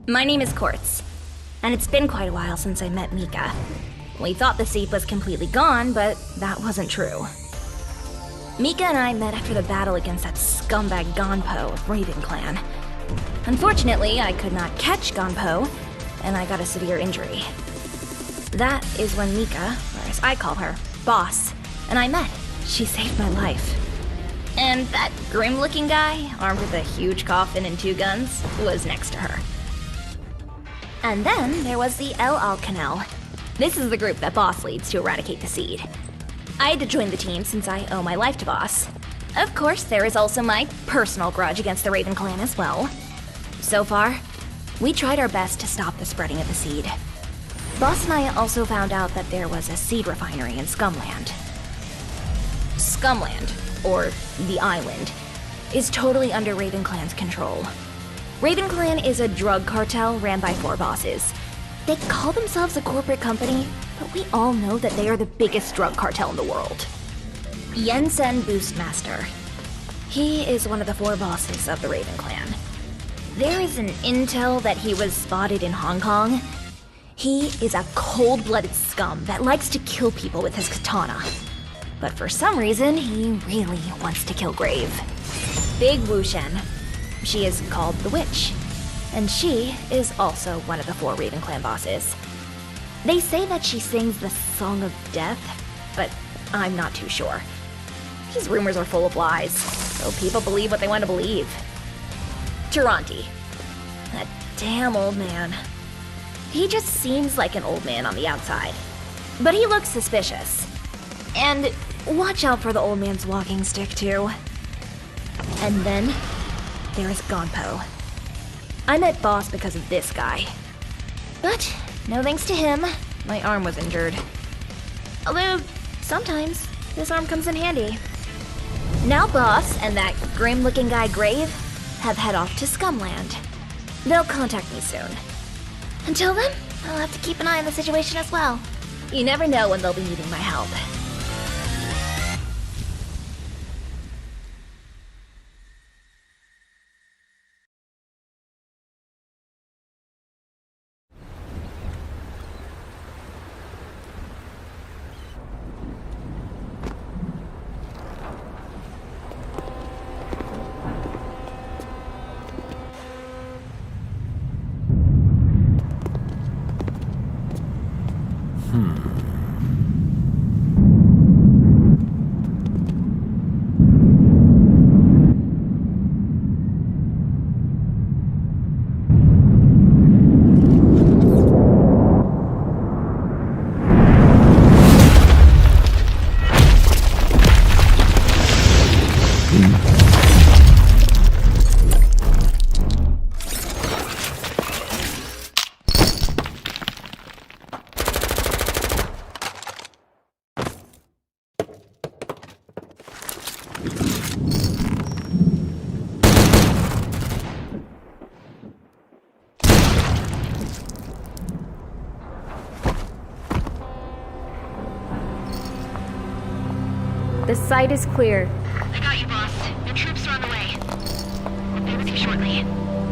My name is Quartz, and it's been quite a while since I met Mika. We thought the seed was completely gone, but that wasn't true. Mika and I met after the battle against that scumbag Gonpo of Raven Clan. Unfortunately, I could not catch Gonpo, and I got a severe injury. That is when Mika, or as I call her, Boss, and I met. She saved my life. And that grim-looking guy, armed with a huge coffin and 2 guns, was next to her. And then there was the El Alcanel. This is the group that Boss leads to eradicate the seed. I had to join the team since I owe my life to Boss. Of course, there is also my personal grudge against the Raven Clan as well. So far, we tried our best to stop the spreading of the seed. Boss and I also found out that there was a seed refinery in Scumland. Scumland, or the island, is totally under Raven Clan's control. Raven Clan is a drug cartel ran by 4 bosses. They call themselves a corporate company, but we all know that they are the biggest drug cartel in the world. Yensen Boostmaster. He is one of the 4 bosses of the Raven Clan. There is an intel that he was spotted in Hong Kong. He is a cold-blooded scum that likes to kill people with his katana. But for some reason, he really wants to kill Grave. Big Wushen. She is called the Witch, and she is also one of the 4 Raven Clan bosses. They say that she sings the Song of Death, but I'm not too sure. These rumors are full of lies, so people believe what they want to believe. Taranti. That damn old man. He just seems like an old man on the outside, but he looks suspicious. And watch out for the old man's walking stick, too. And then there is Gonpo. I met Boss because of this guy. But no thanks to him, my arm was injured. Although, sometimes this arm comes in handy. Now Boss and that grim-looking guy Grave have head off to Scumland. They'll contact me soon. Until then, I'll have to keep an eye on the situation as well. You never know when they'll be needing my help. The site is clear. I got you, boss. Your troops are on the way. I'll be with you shortly.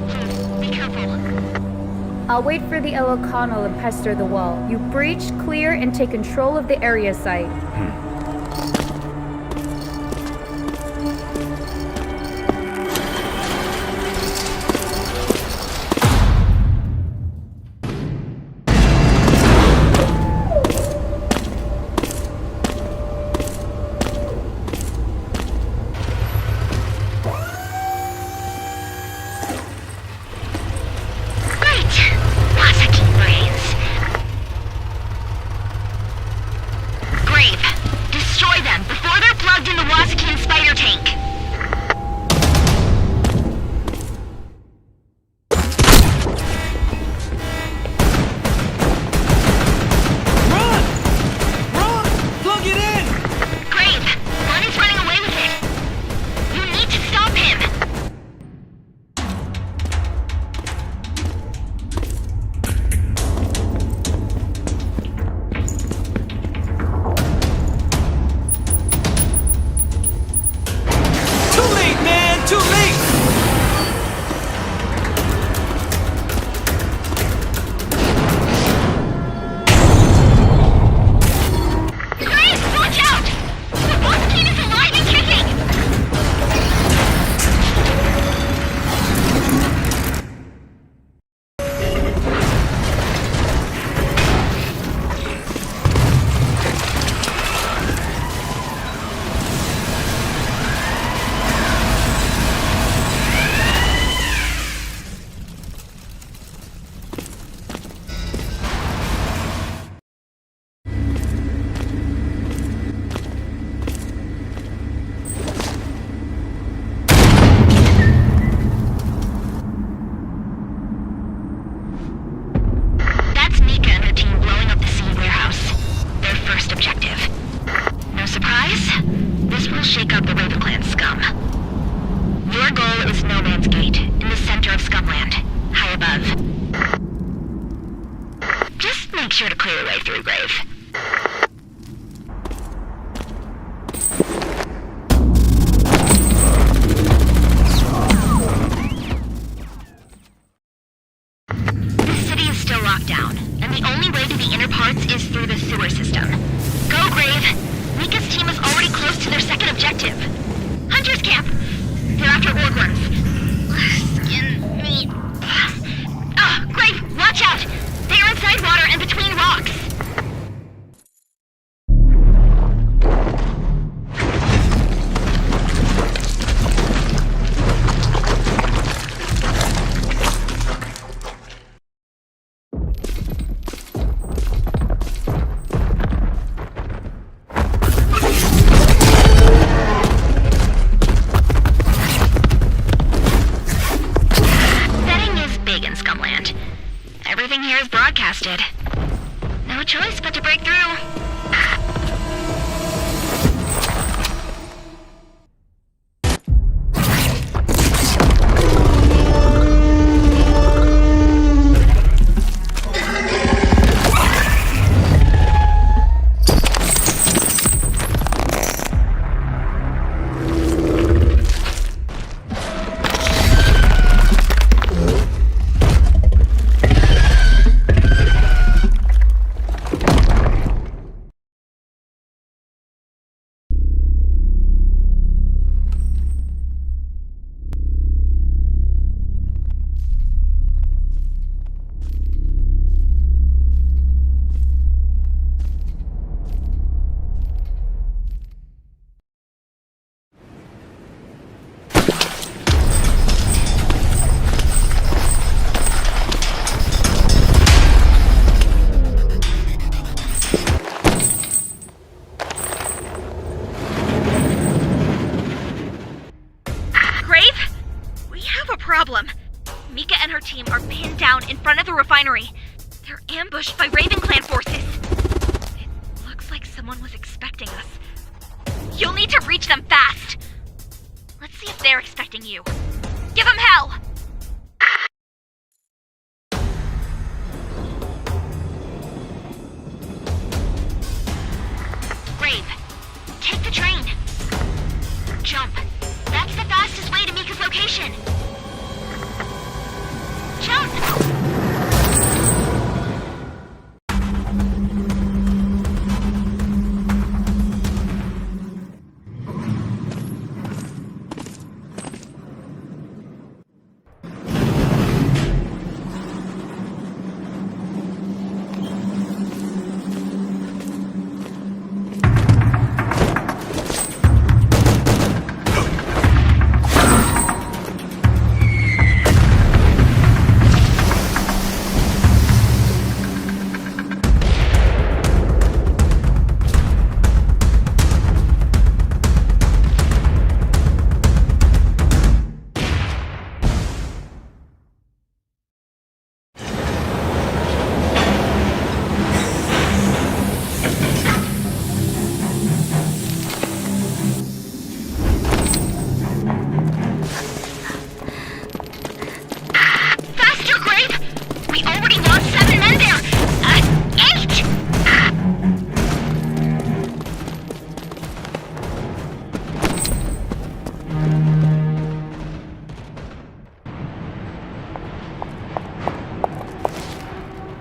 Please, be careful. I'll wait for the El O'Connell and pester the wall. You breach, clear, and take control of the area site. Grave, make sure to clear the way through, Grave. The city is still locked down, and the only way to the inner parts is through the sewer system. Go, Grave! Mika's team is already close to their second objective. Hunter's camp! They're after orgworms. Skin, meat... Grave, watch out! They are inside water and between rocks! Everything here is broadcasted. No choice but to break through. Problem. Mika and her team are pinned down in front of the refinery. They're ambushed by Raven Clan forces. It looks like someone was expecting us. You'll need to reach them fast. Let's see if they're expecting you. Give them hell! Grave, take the train. Jump. That's the fastest way to Mika's location. Jump!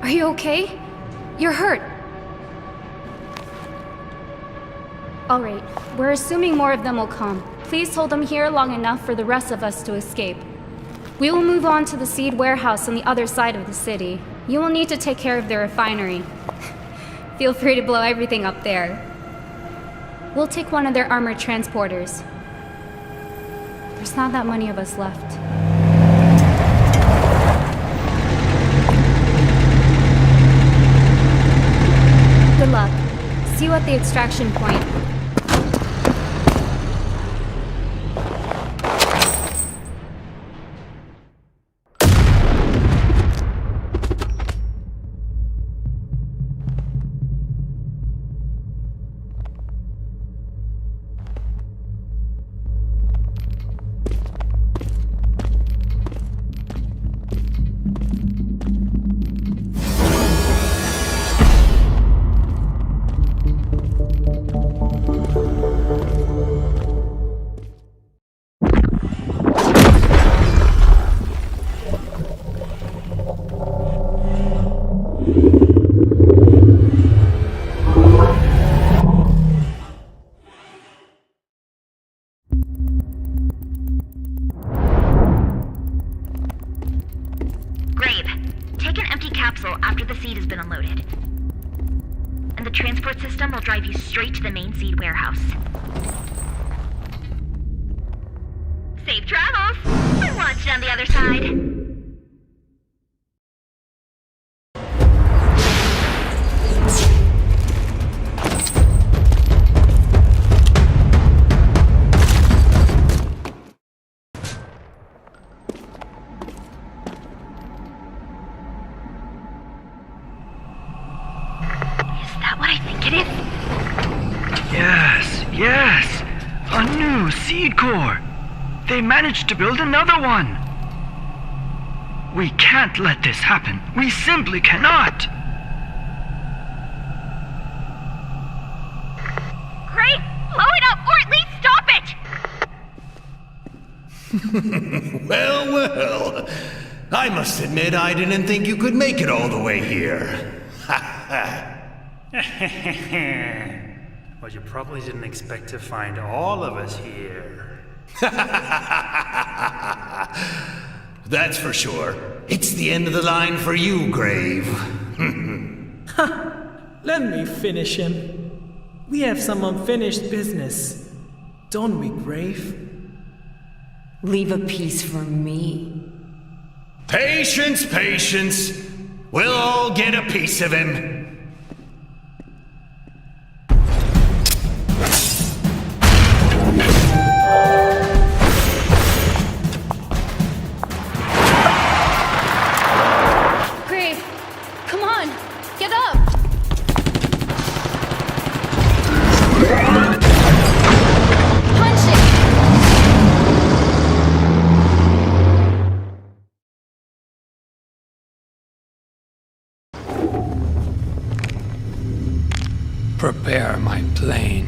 Are you okay? You're hurt. Alright, we're assuming more of them will come. Please hold them here long enough for the rest of us to escape. We will move on to the seed warehouse on the other side of the city. You will need to take care of the refinery. Feel free to blow everything up there. We'll take one of their armored transporters. There's not that many of us left. Good luck. See you at the extraction point. capsule after the seed has been unloaded. And the transport system will drive you straight to the main seed warehouse. Safe travels! I'll watch you on the other side. Yes! A new seed core! They managed to build another one! We can't let this happen. We simply cannot! Great! Blow it up, or at least stop it! Well. I must admit I didn't think you could make it all the way here. Well, you probably didn't expect to find all of us here. That's for sure. It's the end of the line for you, Grave. Let me finish him. We have some unfinished business, don't we, Grave? Leave a piece for me. Patience, patience. We'll all get a piece of him. Grave, come on, get up! Punch it! Prepare my plane.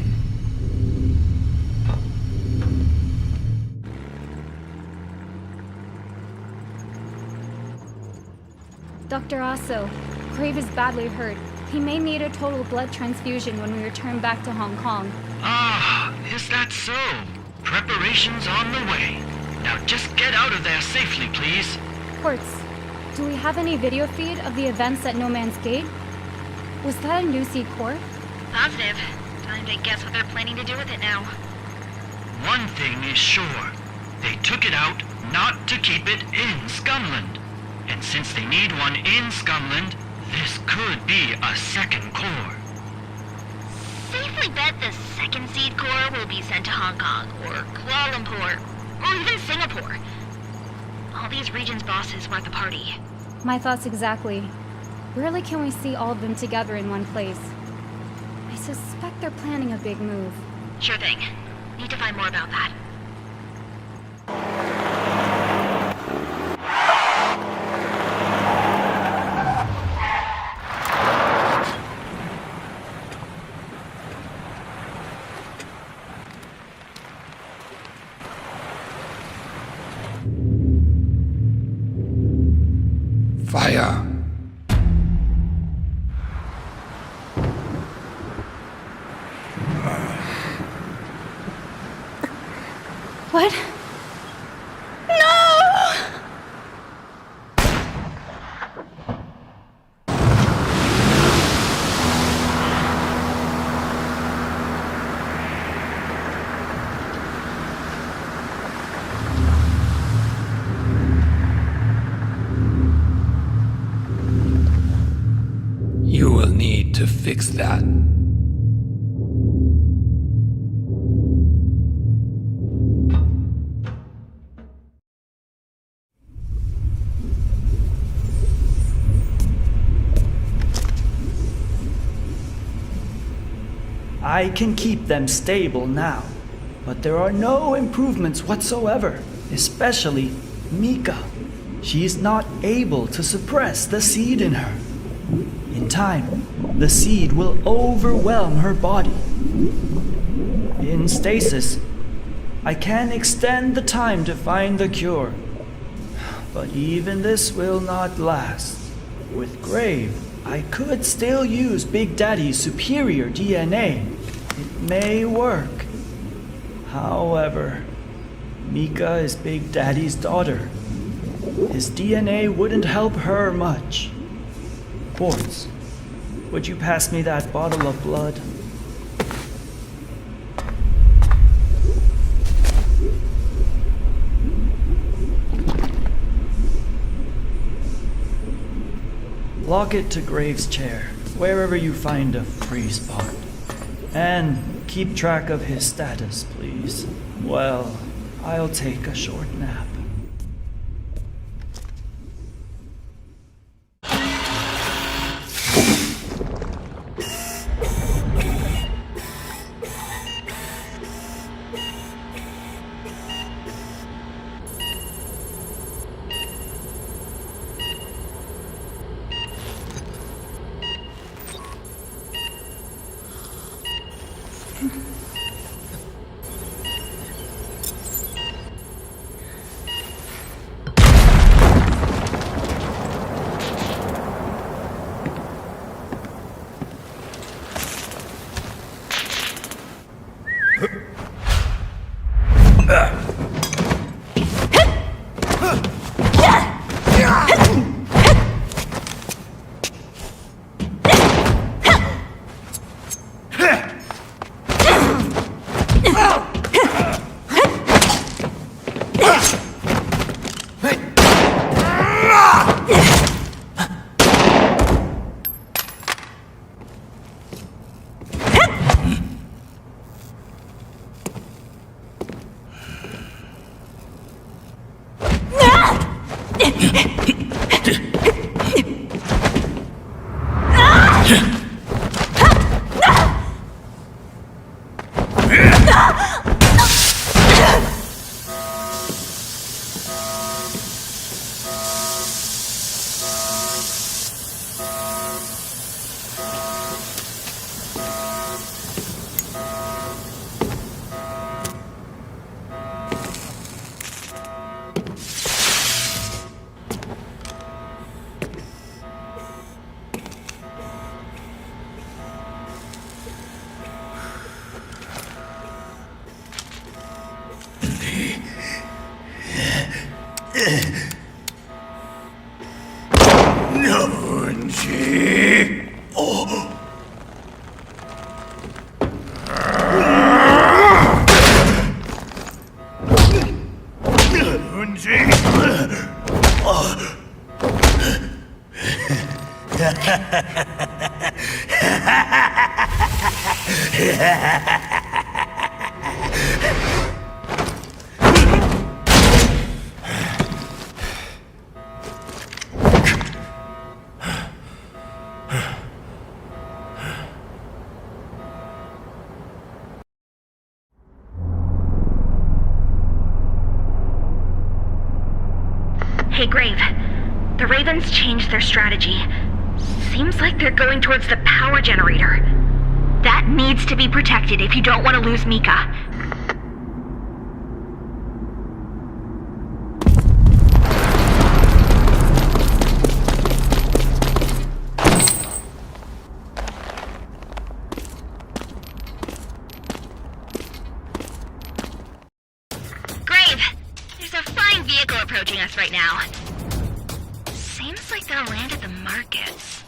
Dr. Aso, Grave is badly hurt. He may need a total blood transfusion when we return back to Hong Kong. Ah, is that so? Preparations on the way. Now just get out of there safely, please. Quartz, do we have any video feed of the events at No Man's Gate? Was that a new seed core? Positive. Time to guess what they're planning to do with it now. One thing is sure. They took it out not to keep it in Scumland. And since they need one in Scumland, this could be a second core. Safely bet the second seed core will be sent to Hong Kong, or Kuala Lumpur, or even Singapore. All these regions' bosses were at the party. My thoughts exactly. Rarely can we see all of them together in one place. I suspect they're planning a big move. Sure thing. Need to find more about that. Fire. What? You will need to fix that. I can keep them stable now, but there are no improvements whatsoever, especially Mika. She's not able to suppress the seed in her. In time, the seed will overwhelm her body. In stasis, I can extend the time to find the cure, but even this will not last. With Grave, I could still use Big Daddy's superior DNA. It may work. However, Mika is Big Daddy's daughter. His DNA wouldn't help her much. Quartz, would you pass me that bottle of blood? Lock it to Grave's chair, wherever you find a free spot. And keep track of his status, please. Well, I'll take a short nap. Hey, Grave. The Ravens changed their strategy. Seems like they're going towards the power generator. That needs to be protected if you don't want to lose Mika. Grave, there's a fine vehicle approaching us right now. Seems like they'll land at the markets.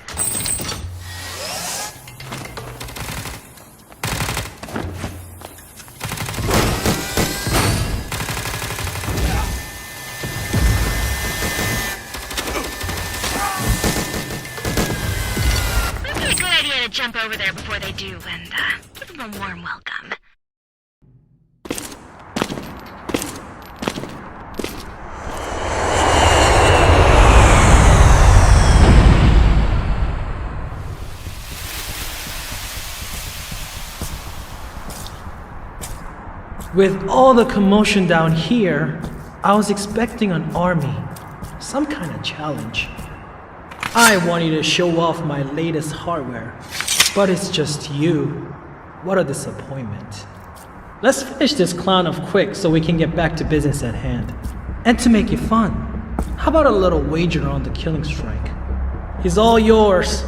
Might be a good idea to jump over there before they do and give them a warm welcome. With all the commotion down here, I was expecting an army, some kind of challenge. I wanted to show off my latest hardware, but it's just you. What a disappointment. Let's finish this clown off quick so we can get back to business at hand. And to make it fun, how about a little wager on the killing strike? He's all yours.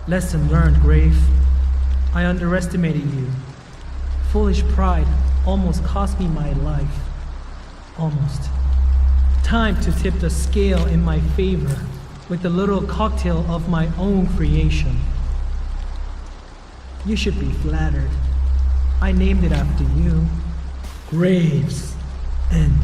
Lesson learned, Grave. I underestimated you. Foolish pride almost cost me my life. Almost. Time to tip the scale in my favor with a little cocktail of my own creation. You should be flattered. I named it after you. Graves End.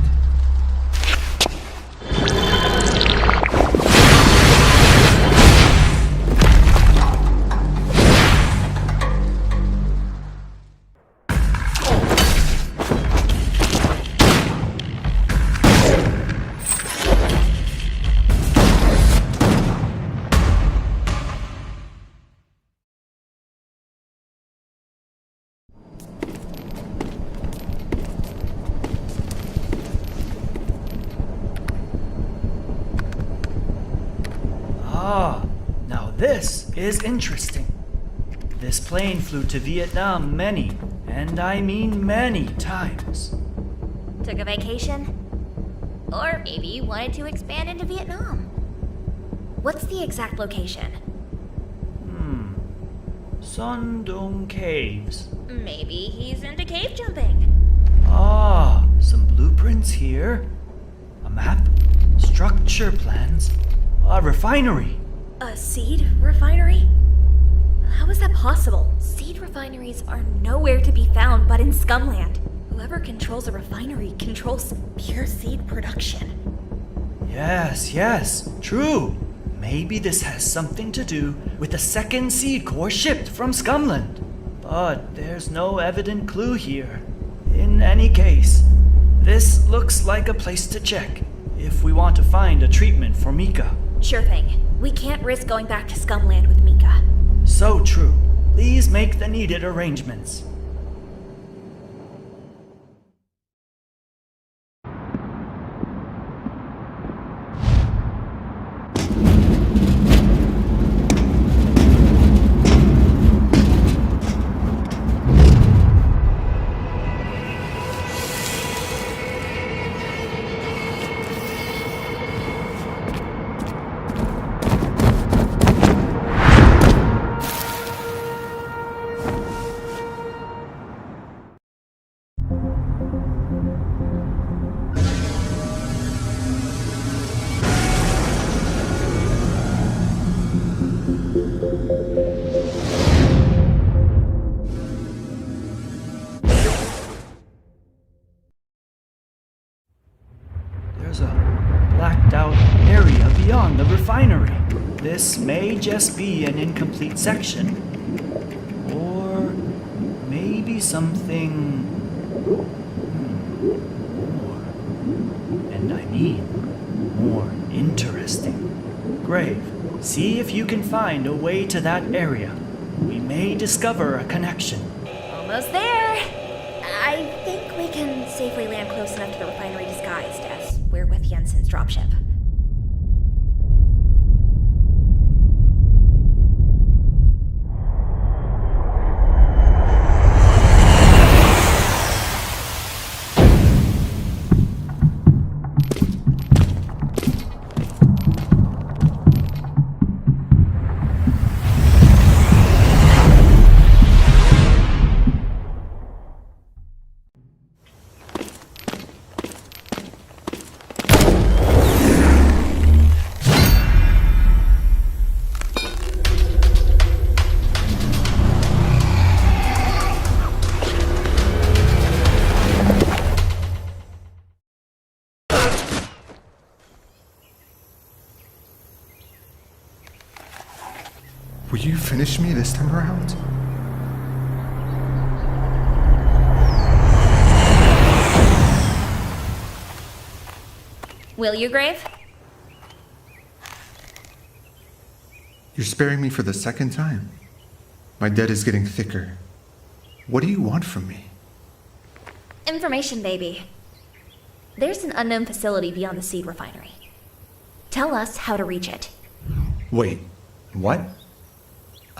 Now this is interesting. This plane flew to Vietnam many, and I mean many times. Took a vacation? Or maybe you wanted to expand into Vietnam. What's the exact location? Sun Dong Caves. Maybe he's into cave jumping. Some blueprints here. A map, structure plans, a refinery. A seed refinery? How is that possible? Seed refineries are nowhere to be found but in Scumland. Whoever controls a refinery controls pure seed production. Yes, true. Maybe this has something to do with the second seed core shipped from Scumland. But there's no evident clue here. In any case, this looks like a place to check if we want to find a treatment for Mika. Sure thing. We can't risk going back to Scumland with Mika. So true. Please make the needed arrangements. There's a blacked out area beyond the refinery. This may just be an incomplete section. Or maybe something more. And I mean more interesting. Grave, see if you can find a way to that area. We may discover a connection. Almost there. I think we can safely land close enough to the refinery disguised as we're with Jensen's dropship. Will you finish me this time around? Will you, Grave? You're sparing me for the second time. My debt is getting thicker. What do you want from me? Information, baby. There's an unknown facility beyond the seed refinery. Tell us how to reach it. Wait, what?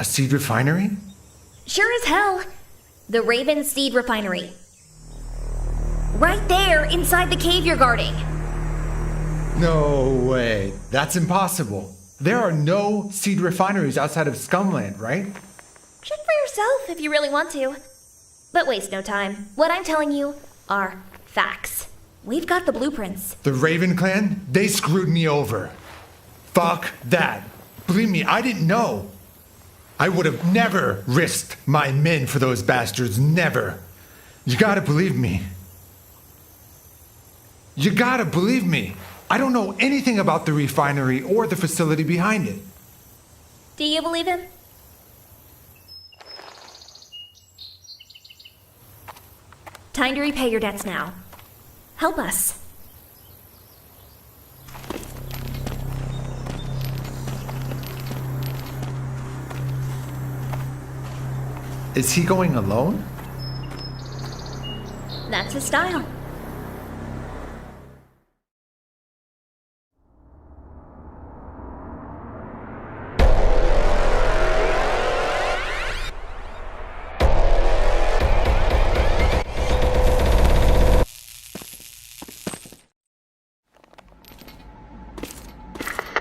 A seed refinery? Sure as hell. The Raven Seed Refinery. Right there, inside the cave you're guarding. No way. That's impossible. There are no seed refineries outside of Scumland, right? Check for yourself if you really want to. But waste no time. What I'm telling you are facts. We've got the blueprints. The Raven Clan, they screwed me over. Fuck that. Believe me, I didn't know. I would have never risked my men for those bastards, never. You gotta believe me. You gotta believe me. I don't know anything about the refinery or the facility behind it. Do you believe him? Time to repay your debts now. Help us. Is he going alone? That's his style.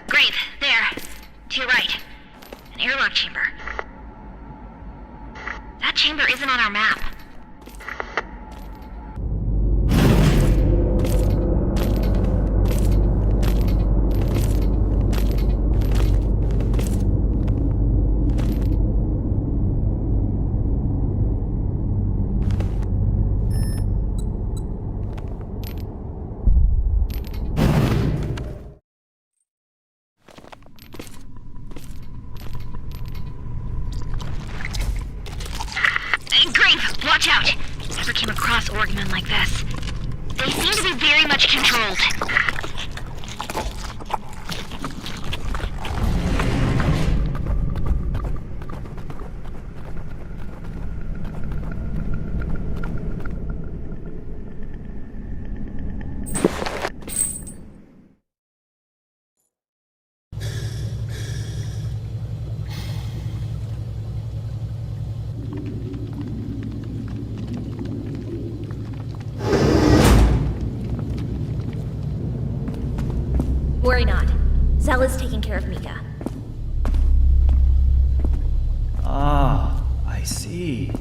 Grave, there. To your right. An airlock chamber. That chamber isn't on our map. Grave, watch out! Never came across Orgmen like this. They seem to be very much controlled. Worry not. Zell is taking care of Mika. Ah, I see.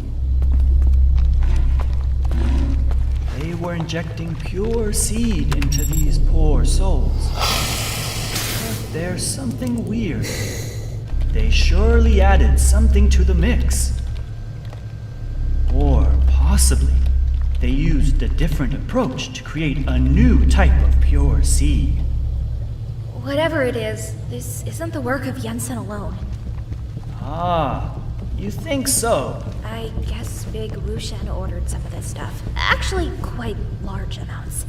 They were injecting pure seed into these poor souls. But there's something weird. They surely added something to the mix. Or possibly, they used a different approach to create a new type of pure seed. Whatever it is, this isn't the work of Jensen alone. Ah, you think so? I guess Big Wushen ordered some of this stuff. Actually, quite large amounts.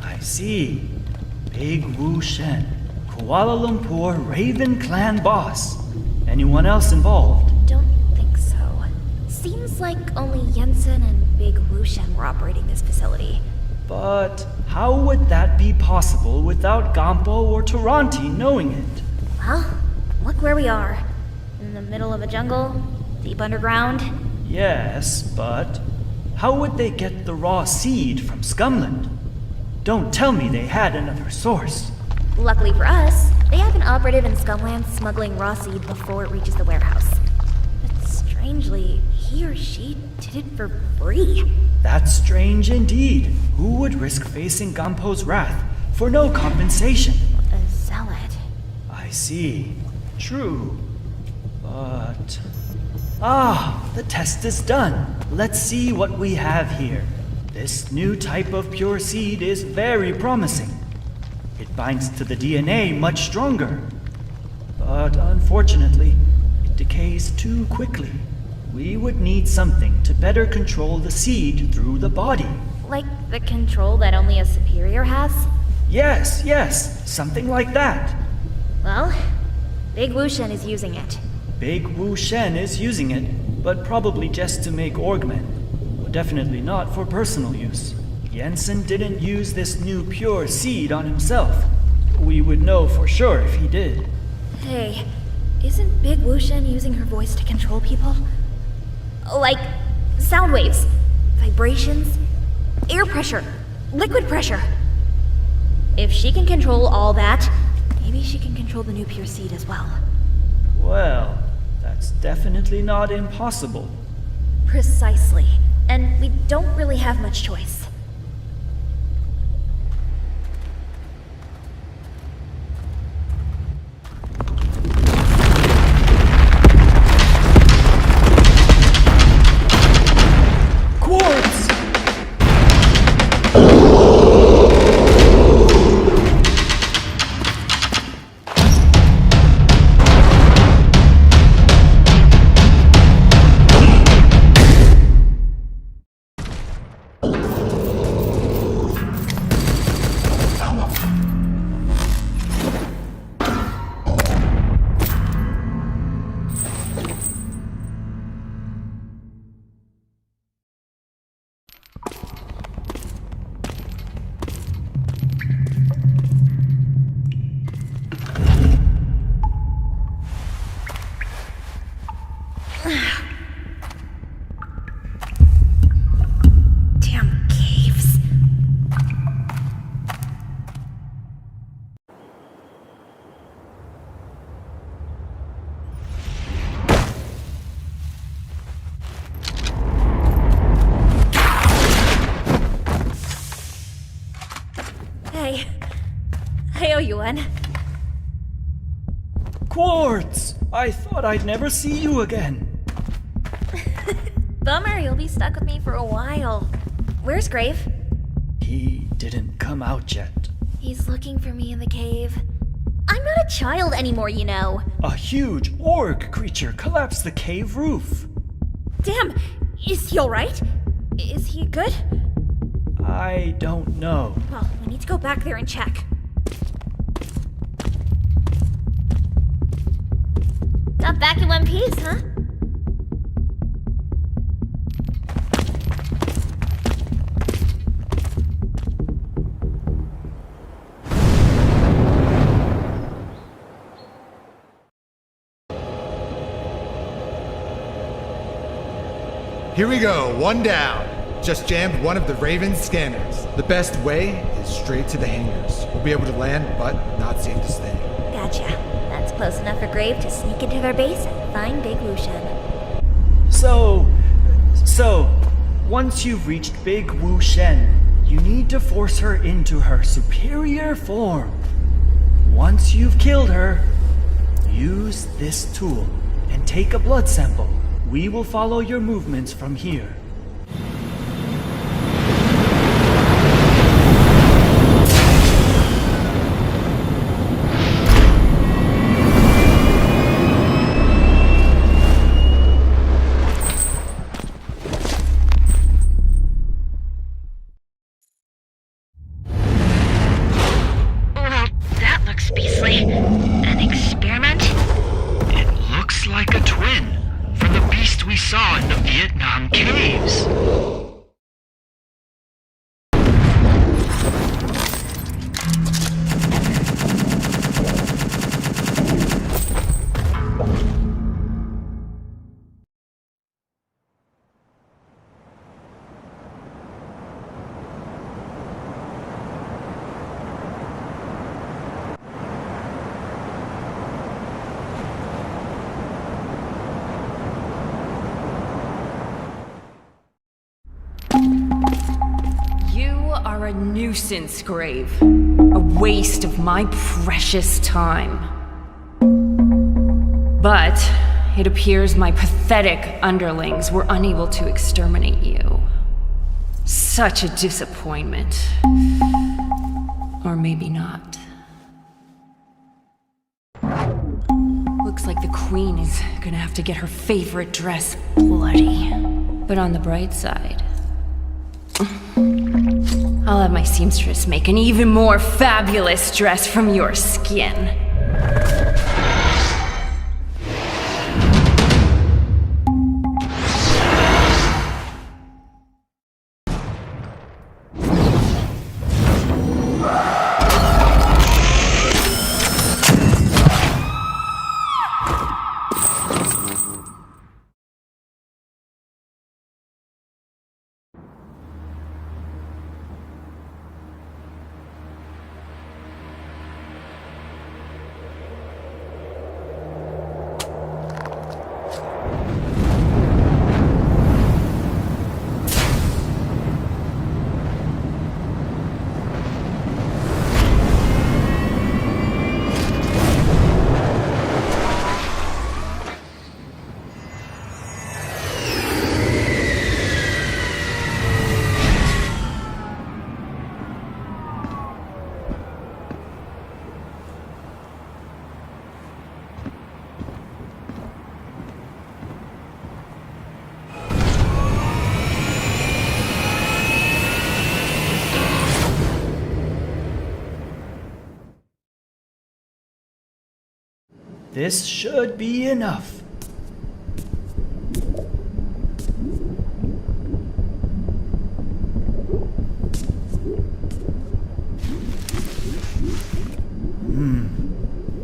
I see. Big Wushen, Kuala Lumpur Raven Clan boss. Anyone else involved? Don't think so. Seems like only Jensen and Big Wushen were operating this facility. But how would that be possible without Gampo or Taranti knowing it? Well, look where we are. In the middle of a jungle, deep underground. Yes, but how would they get the raw seed from Scumland? Don't tell me they had another source. Luckily for us, they have an operative in Scumland smuggling raw seed before it reaches the warehouse. But strangely, he or she did it for free. That's strange indeed. Who would risk facing Gampo's wrath for no compensation? A zealot. I see. True. But... Ah, the test is done. Let's see what we have here. This new type of pure seed is very promising. It binds to the DNA much stronger. But unfortunately, it decays too quickly. We would need something to better control the seed through the body. Like the control that only a superior has? Yes, something like that. Well, Big Wushen is using it. Big Wushen is using it, but probably just to make Orgmen. Definitely not for personal use. Jensen didn't use this new pure seed on himself. We would know for sure if he did. Hey, isn't Big Wushen using her voice to control people? Like, sound waves, vibrations, air pressure, liquid pressure. If she can control all that, Maybe she can control the new pure seed as well. Well, that's definitely not impossible. Precisely. And we don't really have much choice. Quartz! Damn caves. Hey. I owe you one. Quartz! I thought I'd never see you again. Bummer, you'll be stuck with me for a while. Where's Grave? He didn't come out yet. He's looking for me in the cave. I'm not a child anymore, you know. A huge orc creature collapsed the cave roof. Damn, is he alright? Is he good? I don't know. Well, we need to go back there and check. Got back in one piece, huh? Here we go, one down. Just jammed one of the Raven's scanners. The best way is straight to the hangars. We'll be able to land, but not safe to stay. Gotcha. That's close enough for Grave to sneak into their base and find Big Wushen. So, once you've reached Big Wu Shen, you need to force her into her superior form. Once you've killed her, use this tool and take a blood sample. We will follow your movements from here. That looks beastly. An experiment? It looks like a twin from the beast we saw in the Vietnam caves. Are a nuisance, Grave. A waste of my precious time. But it appears my pathetic underlings were unable to exterminate you. Such a disappointment. Or maybe not. Looks like the Queen is gonna have to get her favorite dress bloody. But on the bright side, I'll have my seamstress make an even more fabulous dress from your skin. This should be enough.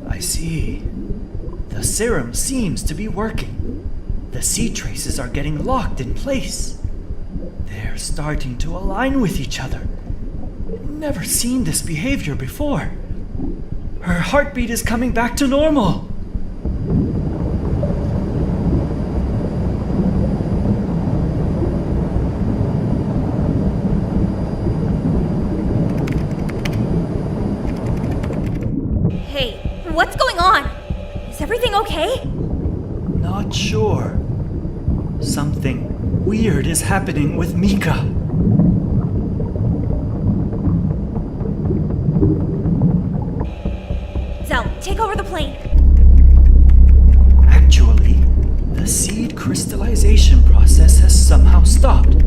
I see. The serum seems to be working. The seed traces are getting locked in place. They're starting to align with each other. Never seen this behavior before. Her heartbeat is coming back to normal. Hey, what's going on? Is everything okay? Not sure. Something weird is happening with Mika. Zell, take over the plane. Actually, the seed crystallization process has somehow stopped.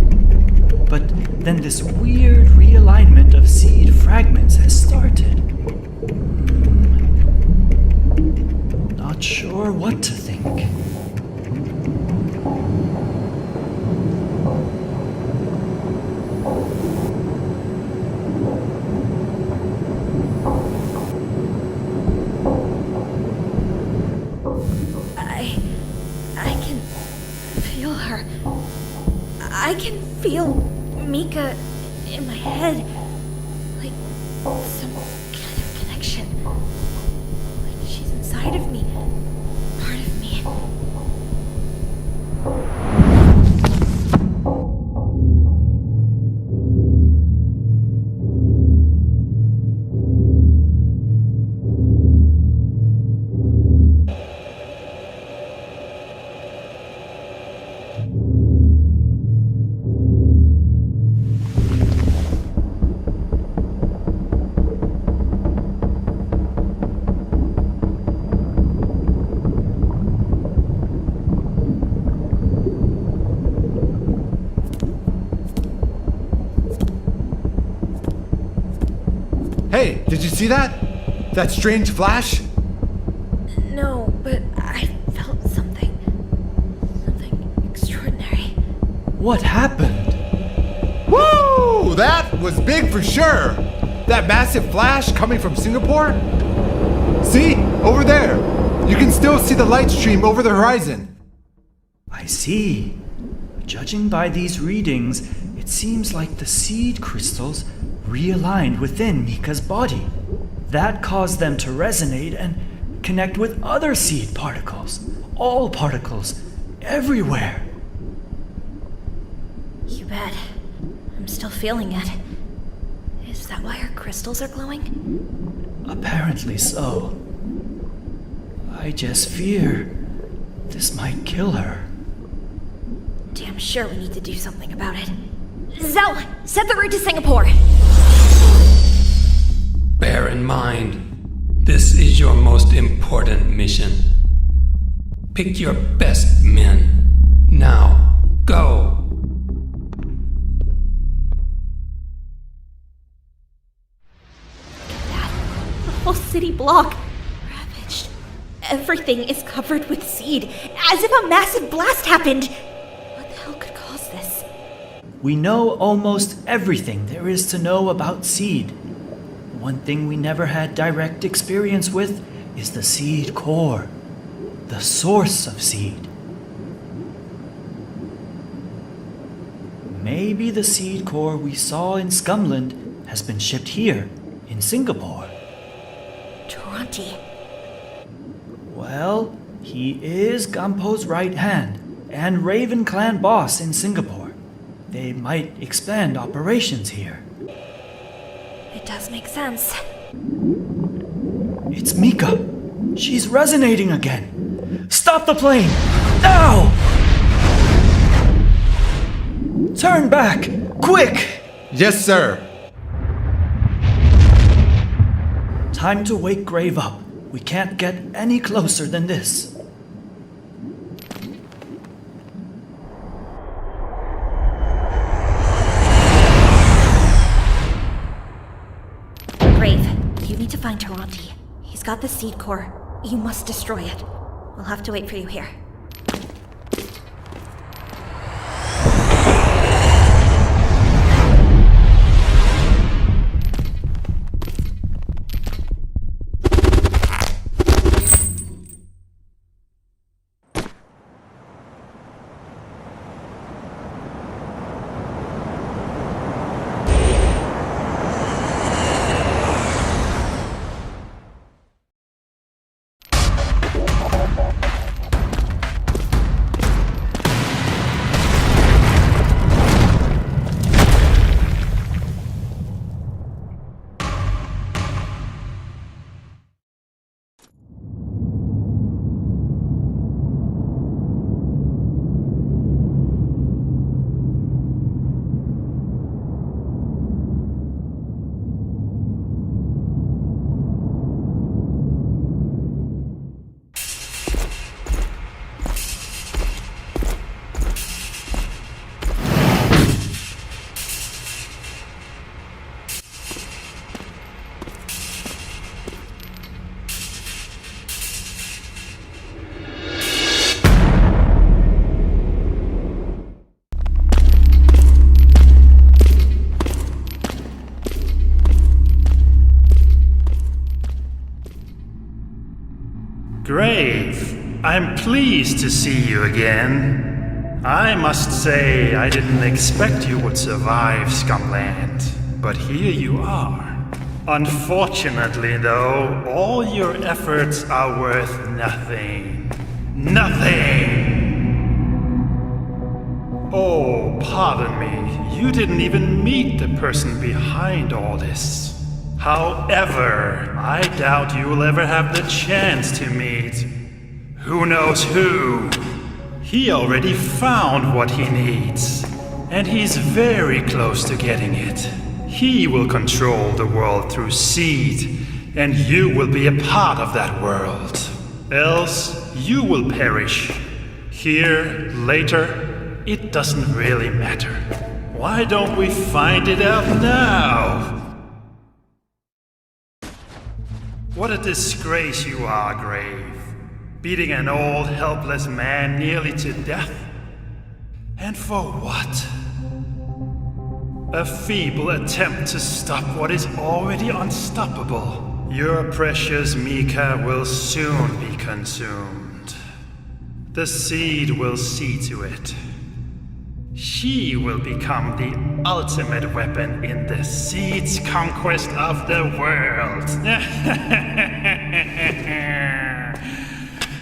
But then this weird realignment of seed fragments has started. Not sure what to think. I can feel her. I can feel Mika in my head. Like some kind of connection. Like she's inside of me. Part of me. Hey, did you see that? That strange flash? No, but I felt something. Something extraordinary. What happened? Woo! That was big for sure! That massive flash coming from Singapore? See? Over there. You can still see the light stream over the horizon. I see. Judging by these readings, it seems like the seed crystals realigned within Mika's body. That caused them to resonate and connect with other seed particles. All particles. Everywhere. You bet. I'm still feeling it. Is that why her crystals are glowing? Apparently so. I just fear this might kill her. Damn sure we need to do something about it. Zell, set the route to Singapore. Bear in mind, this is your most important mission. Pick your best men. Now, go! The whole city block ravaged. Everything is covered with seed, as if a massive blast happened. What the hell could cause this? We know almost everything there is to know about seed. One thing we never had direct experience with is the seed core, the source of seed. Maybe the seed core we saw in Scumland has been shipped here, in Singapore. Toronti. Well, he is Gampo's right hand and Raven Clan boss in Singapore. They might expand operations here. It does make sense. It's Mika. She's resonating again. Stop the plane! Now! Turn back! Quick! Yes, sir. Time to wake Grave up. We can't get any closer than this. Grave, you need to find Toronti. He's got the seed core. You must destroy it. We'll have to wait for you here. Grave, I'm pleased to see you again. I must say, I didn't expect you would survive Scumland, but here you are. Unfortunately, though, all your efforts are worth nothing. Nothing! Oh, pardon me, you didn't even meet the person behind all this. However, I doubt you will ever have the chance to meet who knows who. He already found what he needs, and he's very close to getting it. He will control the world through seed, and you will be a part of that world. Else, you will perish. Here, later, it doesn't really matter. Why don't we find it out now? What a disgrace you are, Grave. Beating an old, helpless man nearly to death. And for what? A feeble attempt to stop what is already unstoppable. Your precious Mika will soon be consumed. The seed will see to it. She will become the ultimate weapon in the seed's conquest of the world.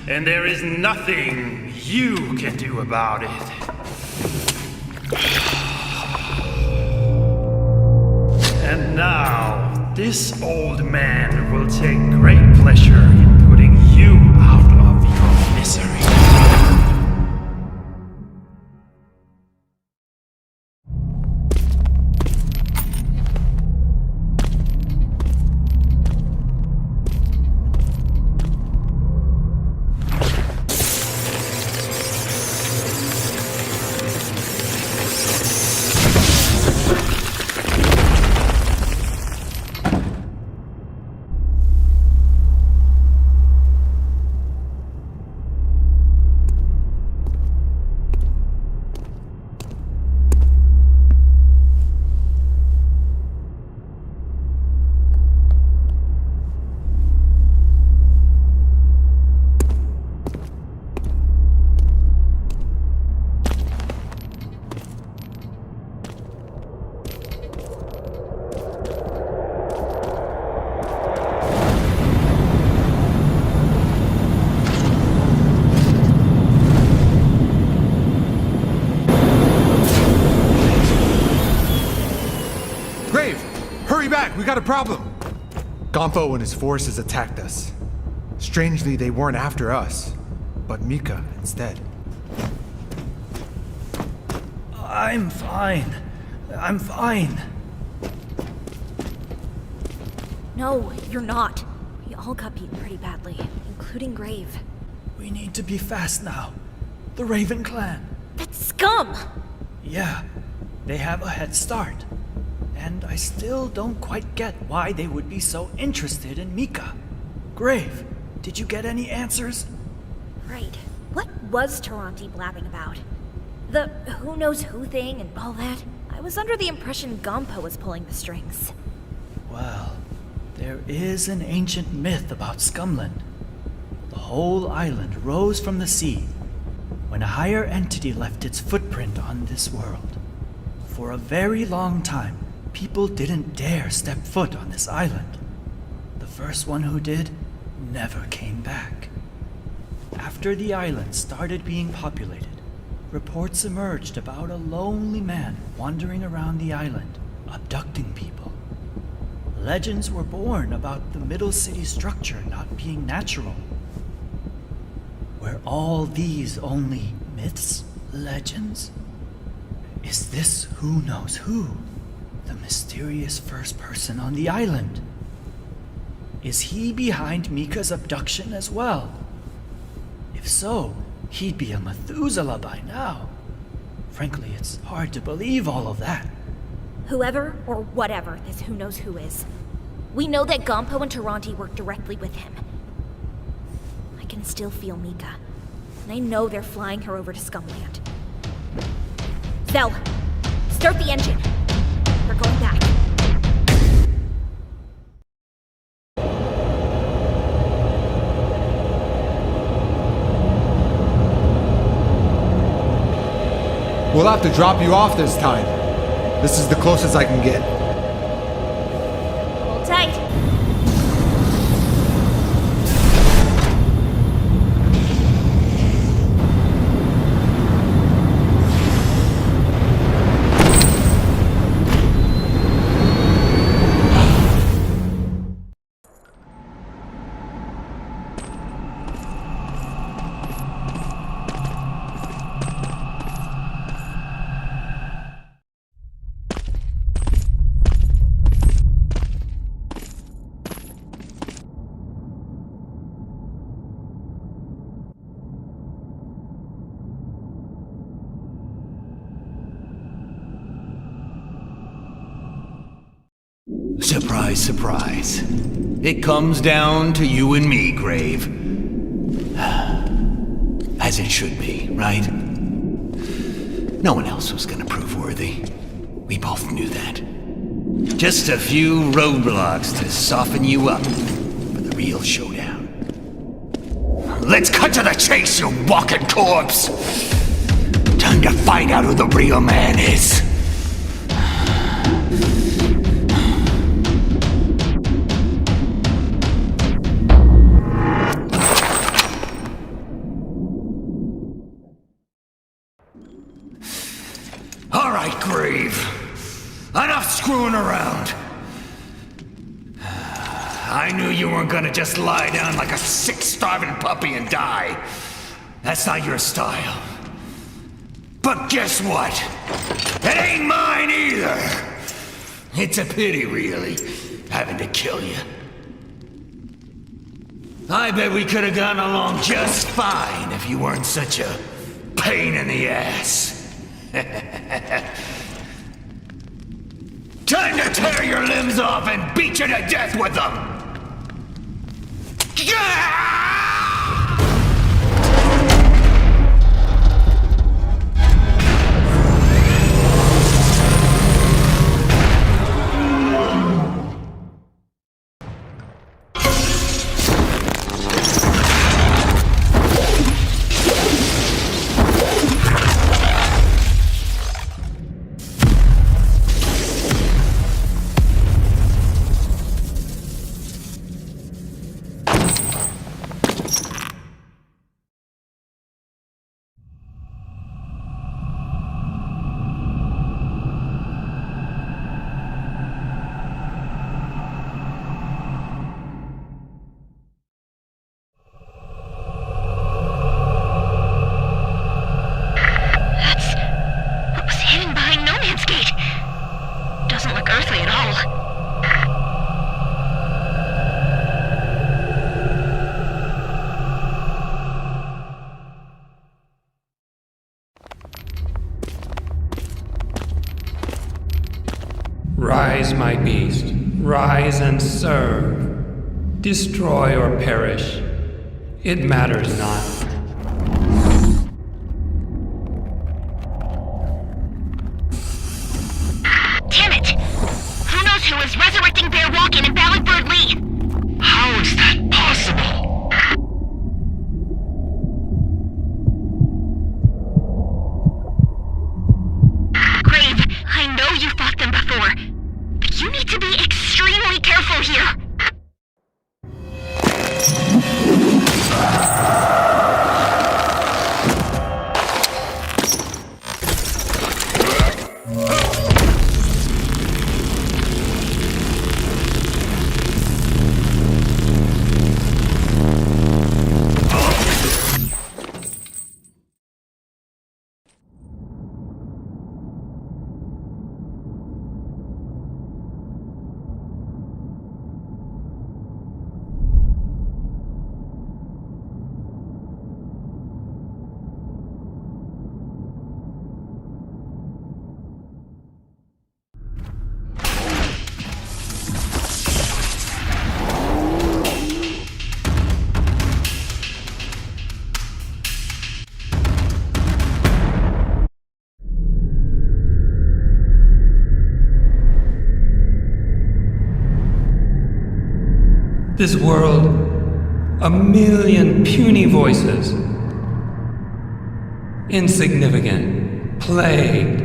And there is nothing you can do about it. And now, this old man will take great pleasure in putting you out of your misery. We got a problem! Gonfo and his forces attacked us. Strangely, they weren't after us, but Mika instead. I'm fine. I'm fine. No, you're not. We all got beaten pretty badly, including Grave. We need to be fast now. The Raven clan. That's scum! Yeah, they have a head start. And I still don't quite get why they would be so interested in Mika. Grave, Did you get any answers? Right. What was Taranti blabbing about? The who knows who thing and all that? I was under the impression Gompo was pulling the strings. Well, there is an ancient myth about Scumland. The whole island rose from the sea when a higher entity left its footprint on this world. For a very long time, people didn't dare step foot on this island. The first one who did never came back. After the island started being populated, reports emerged about a lonely man wandering around the island, abducting people. Legends were born about the middle city structure not being natural. Were all these only myths, legends? Is this who knows who, the mysterious first person on the island? Is he behind Mika's abduction as well? If so, he'd be a Methuselah by now. Frankly, it's hard to believe all of that. Whoever or whatever this who knows who is, we know that Gompo and Taranti work directly with him. I can still feel Mika, and I know they're flying her over to Scumland. Zell, start the engine. We're going back. We'll have to drop you off this time. This is the closest I can get. Hold tight. Surprise, surprise. It comes down to you and me, Grave. As it should be, right? No one else was gonna prove worthy. We both knew that. Just a few roadblocks to soften you up for the real showdown. Let's cut to the chase, you walking corpse! Time to find out who the real man is. All right, Grave. Enough screwing around. I knew you weren't gonna just lie down like a sick, starving puppy and die. That's not your style. But guess what? It ain't mine either. It's a pity, really, having to kill you. I bet we could have gotten along just fine if you weren't such a pain in the ass. Time to tear your limbs off and beat you to death with them! Rise, my beast, rise and serve. Destroy or perish. It matters not. Damn it! Who knows who is resurrecting Bear Walken and Ballybird Lee? How is that possible? Grave, I know you fought them before, but you need to be extremely careful here. This world, a million puny voices. Insignificant, plagued,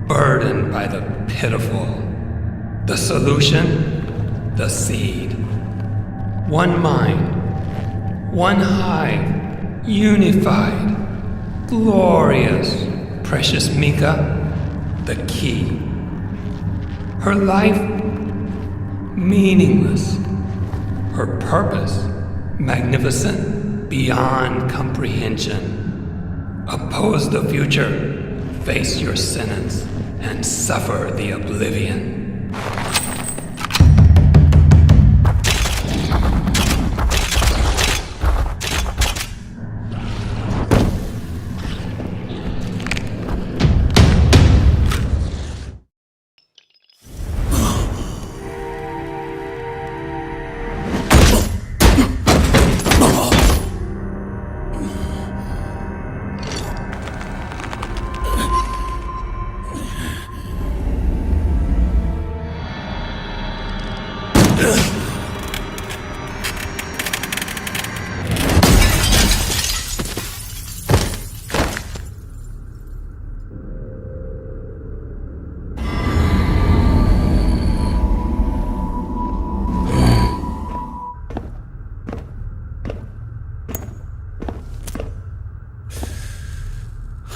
burdened by the pitiful. The solution? The seed. One mind, one hive, unified, glorious. Precious Mika, the key. Her life, meaningless. Her purpose, magnificent, beyond comprehension. Oppose the future, face your sentence, and suffer the oblivion.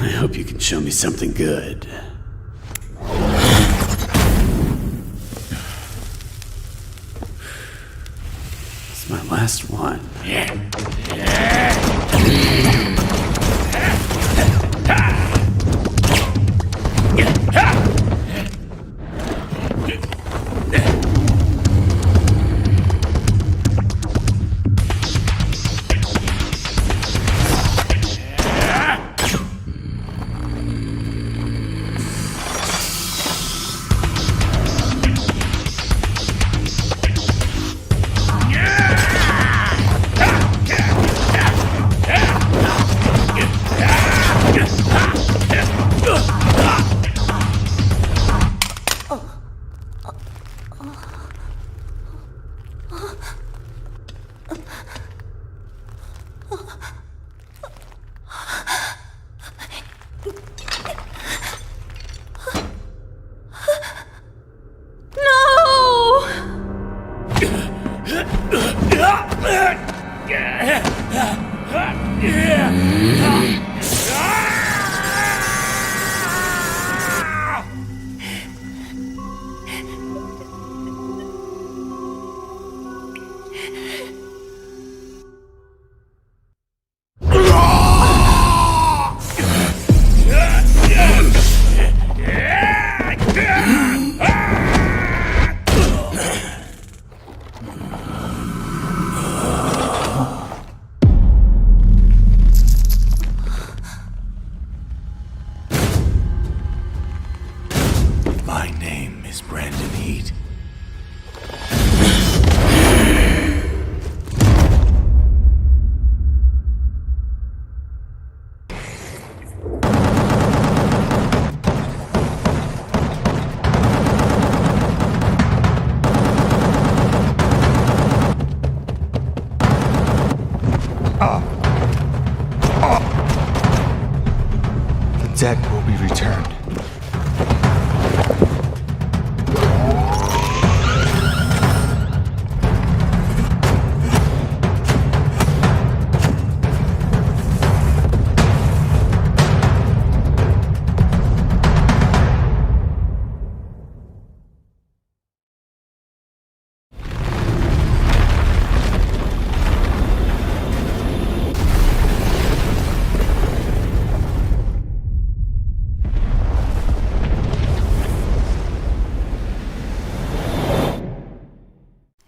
I hope you can show me something good. It's my last one.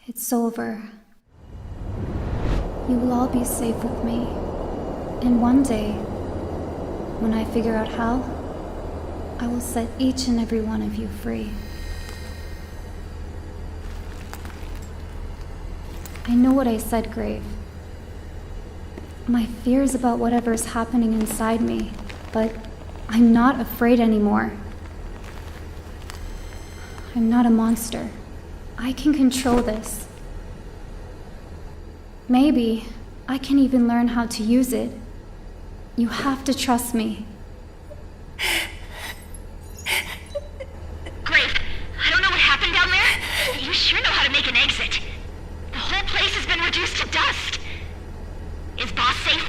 It's over. You will all be safe with me. And one day, when I figure out how, I will set each and every one of you free. I know what I said, Grave. My fears about whatever's happening inside me, but I'm not afraid anymore. I'm not a monster. I can control this. Maybe I can even learn how to use it. You have to trust me. Grave, I don't know what happened down there. You sure know how to make an exit. The whole place has been reduced to dust. Is Boss safe?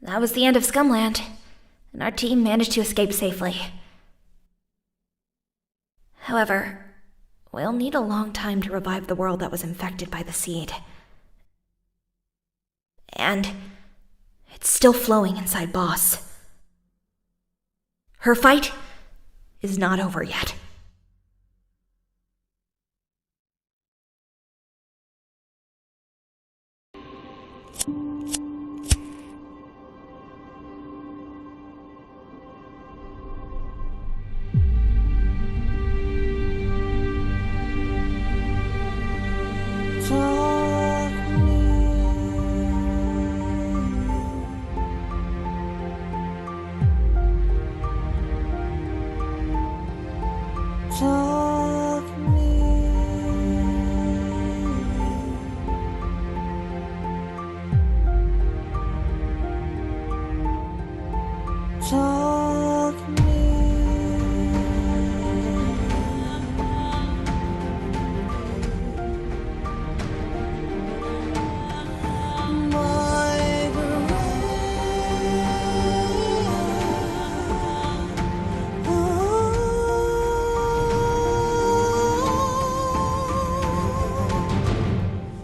That was the end of Scumland, and our team managed to escape safely. However, we'll need a long time to revive the world that was infected by the seed. And it's still flowing inside Boss. Her fight is not over yet.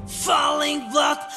Falling block